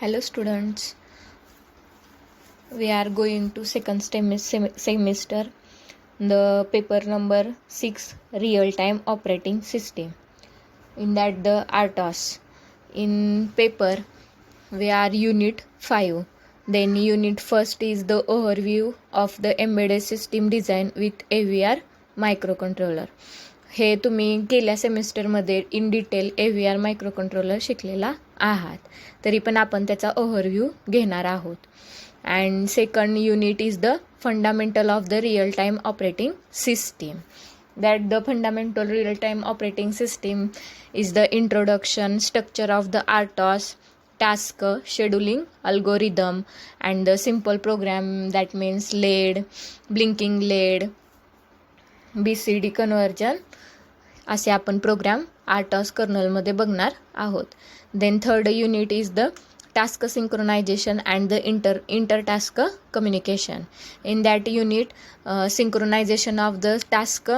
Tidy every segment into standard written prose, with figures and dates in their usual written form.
Hello students, we are going to second semester, the paper number 6, real time operating system. In that the RTOS. In paper we are unit 5. Then unit first is the overview of the embedded system design with AVR microcontroller. हे तुम्ही गेल्या सेमिस्टरमध्ये in detail AVR microcontroller शिकलेला आहात, तरी पण आपण त्याचा overview घेणार आहोत. And second unit is the fundamental of the real time operating system. That the fundamental real time operating system is the introduction, structure of the RTOS, task, scheduling algorithm, and the simple program, that means LED, blinking LED, BCD conversion असे आपण programme RTOS कर्नलमध्ये बघणार आहोत. Then third unit is the task synchronization and the inter task communication. In that unit synchronization of the task,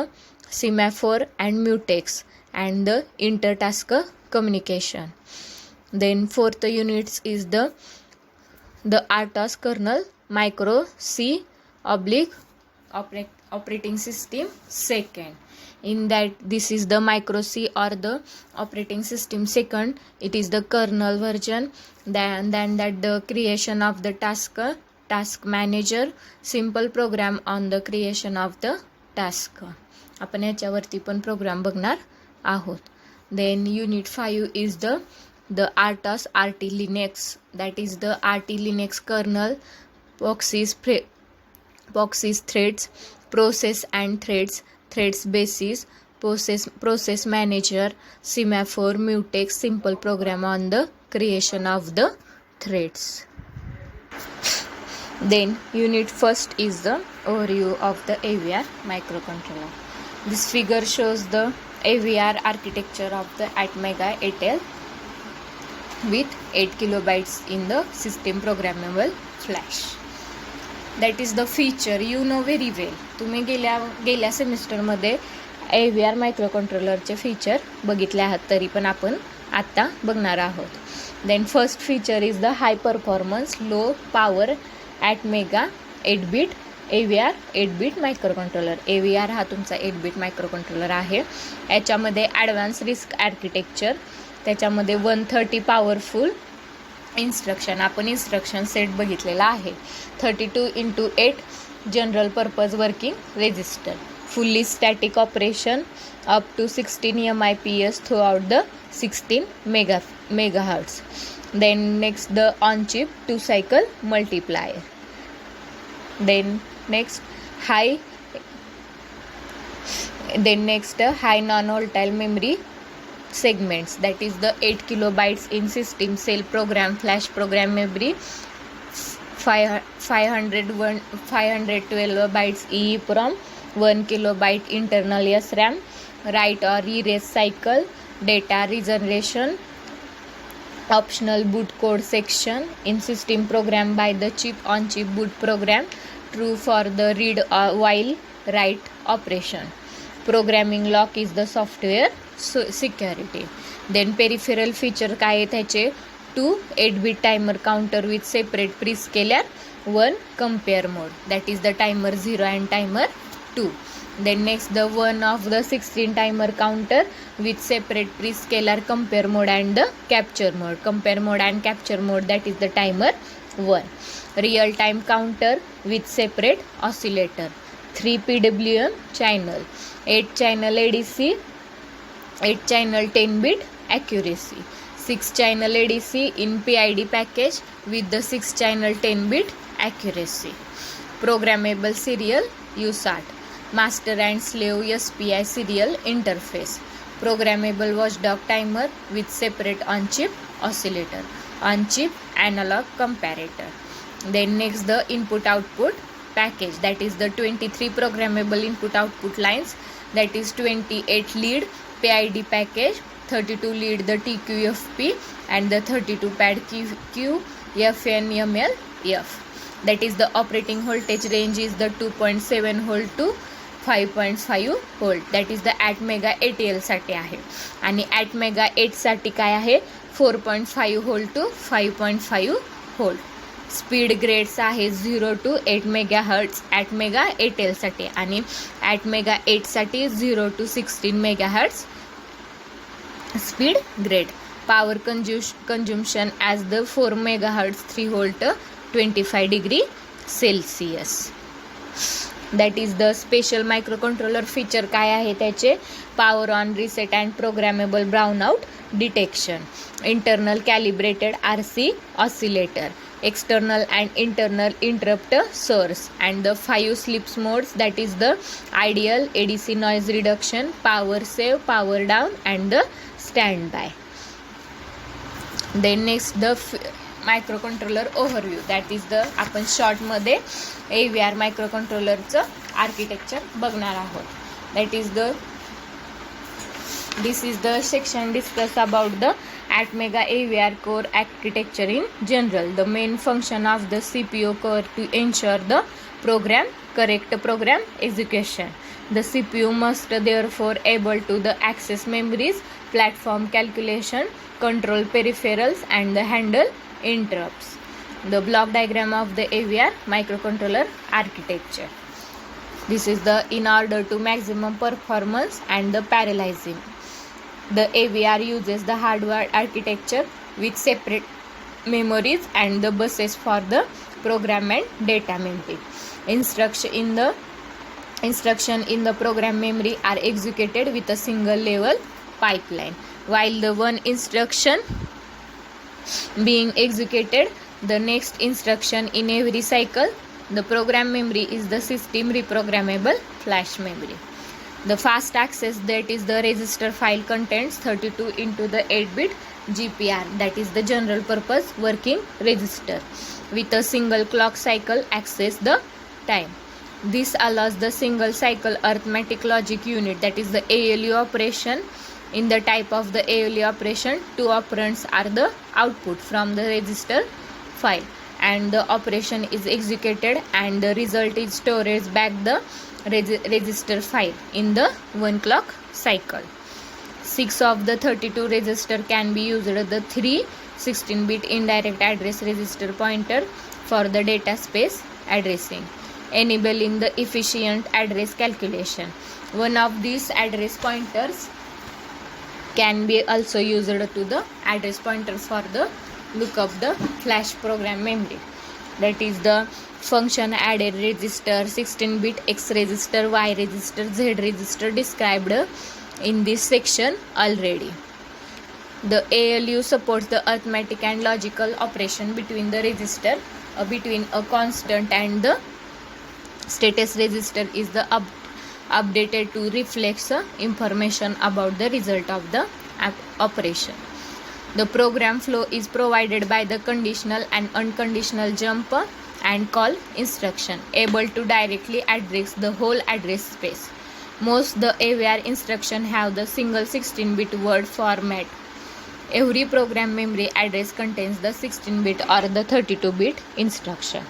semaphore and mutex and the inter task communication. Then fourth units is the RTOS kernel, micro C oblique operating system second. In that this is the micro C or the operating system second. It is the kernel version. Then that the creation of the task manager, simple program on the creation of the task. आपण याच्यावरती पण programme बघणार आहोत. Then unit 5 is the RTOS RT Linux, that is the RT Linux kernel, POSIX threads, process and threads basis, process manager, semaphore, mutex, simple program on the creation of the threads. Then unit first is the overview of the AVR microcontroller. This figure shows the AVR architecture of the Atmega ATEL with 8 kilobytes in the system programmable flash. That is the feature you know very well. तुम्ही गेल्या सेमिस्टरमध्ये AVR मायक्रोकंट्रोलरचे feature बघितले आहात, तरी पण आपण आत्ता बघणार आहोत. Then first feature is the high performance low power Atmega 8-bit AVR 8-bit microcontroller. AVR हा तुमचा 8-bit मायक्रोकंट्रोलर आहे. याच्यामध्ये ॲडव्हान्स रिस्क आर्किटेक्चर, त्याच्यामध्ये 130 पॉवरफुल इन्स्ट्रक्शन, आपण इन्स्ट्रक्शन सेट बघितलेला आहे. 32x8 general purpose working register, fully static operation up to 16 MIPS through out the 16 megahertz. Then next the on chip 2 cycle multiplier. Then next high non volatile memory segments, that is the 8 kilobytes in system cell program flash program memory, 512 bytes EEPROM, 1 kilobyte internal SRAM, write or erase cycle, data regeneration, optional boot code section in system program by the chip on chip boot program, true for the read while write operation. Programming lock is the software security. Then peripheral feature काय आहे त्याचे, 2 8-bit timer counter with separate prescaler, 1 compare mode, that is the timer 0 and timer 2. Then next the one of the 16 timer counter with separate prescaler, compare mode and the capture mode. Compare mode and capture mode, that is the timer 1. Real time counter with separate oscillator, 3 PWM channel, 8 channel ADC, 8 channel 10-bit accuracy, 6 channel ADC in PID package with the 6 channel 10-bit accuracy. Programmable serial USART, master and slave SPI serial interface. Programmable watchdog timer with separate on-chip oscillator, on-chip analog comparator. Then next the input-output package, that is the 23 programmable input-output lines, that is 28 lead PID package, 32 lead the TQFP, and the 32 pad QFNMLF. That is the operating voltage range is the 2.7 volt to 5.5 volt. That is the Atmega ATL साठी आहे. आणि Atmega 8 साठी काय आहे, 4.5 volt to 5.5 volt. Speed grades आहे 0 to 8 megahertz at mega 8L आणि at mega 8 0 to 16 megahertz speed grade. Power consumption as the 4 megahertz 3 volt 25 degree Celsius. That is the special microcontroller feature. काय आहे त्याचे? Power on reset and programmable brown out detection, internal calibrated RC oscillator, external and internal interrupt source, and the 5 sleeps modes, that is the ideal, ADC noise reduction, power save, power down, and the standby. Then next the microcontroller overview, that is the आपण short मध्ये AVR मायक्रोकंट्रोलरचं architecture बघणार आहोत. that is the this is the section discuss about the ATmega AVR core architecture in general. The main function of the CPU core to ensure the correct program execution. The CPU must therefore able to the access memories, platform calculation, control peripherals, and the handle interrupts. The block diagram of the AVR microcontroller architecture. This is the in order to maximum performance and the parallelism. The AVR uses the hardwired architecture with separate memories and the buses for the program and data memory. Instruction in the program memory are executed with a single level pipeline. While the one instruction being executed, the next instruction in every cycle, the program memory is the system reprogrammable flash memory. The fast access, that is the register file contains 32 into the 8-bit GPR, that is the general purpose working register, with a single clock cycle access the time. This allows the single cycle arithmetic logic unit, that is the ALU operation. In the type of the ALU operation, 2 operands are the output from the register file, and the operation is executed and the result is stored back the register file in the 1 clock cycle. 6 of the 32 register can be used the 3 16-bit indirect address register pointer for the data space addressing, enabling the efficient address calculation. One of these address pointers can be also used to the address pointer for the lookup the flash program memory. That is the function added register, 16-bit X register, Y register, Z register described in this section already. The ALU supports the arithmetic and logical operation between the register, between a constant and the status register is the updated to reflect information about the result of the operation. The program flow is provided by the conditional and unconditional jump and call instruction, able to directly address the whole address space. Most the AVR instruction have the single 16-bit word format. Every program memory address contains the 16-bit or the 32-bit instruction.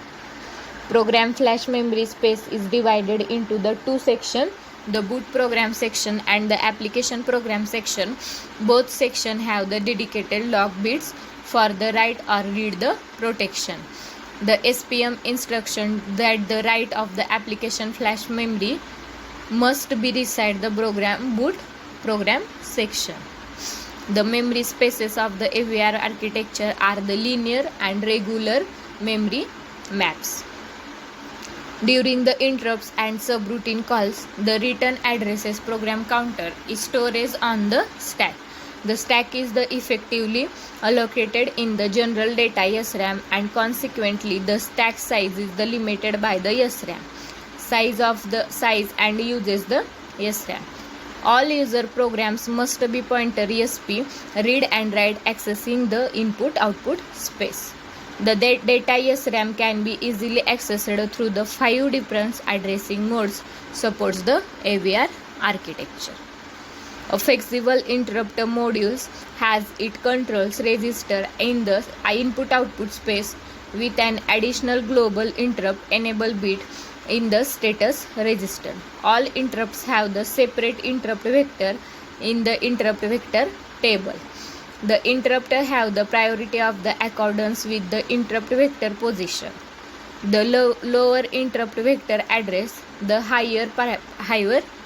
Program flash memory space is divided into the 2 sections, the boot program section and the application program section. Both sections have the dedicated log bits for the write or read the protection. The SPM instruction that the write of the application flash memory must be reside the program boot program section. The memory spaces of the AVR architecture are the linear and regular memory maps. During the interrupts and subroutine calls, the return addresses program counter is stored on the stack. The stack is the effectively allocated in the general data SRAM, and consequently the stack size is the limited by the SRAM size and uses the SRAM. All user programs must be pointer ESP read and write accessing the input-output space. The data SRAM can be easily accessed through the 5 different addressing modes supports the AVR architecture. A flexible interrupt modules has it controls register in the input-output space with an additional global interrupt enable bit in the status register. All interrupts have the separate interrupt vector in the interrupt vector table. The interrupter have the priority of the accordance with the interrupt vector position. The lower interrupt vector address, the higher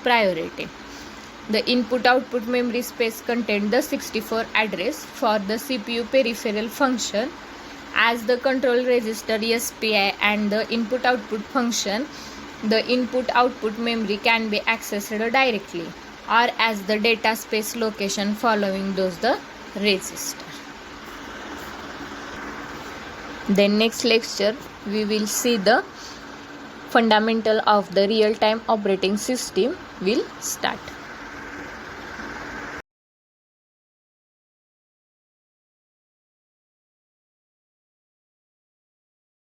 priority. The input-output memory space contains the 64 address for the CPU peripheral function as the control register SPI and the input-output function. The input-output memory can be accessed directly or as the data space location following those the register. Then next lecture we will see the fundamental of the real-time operating system will start.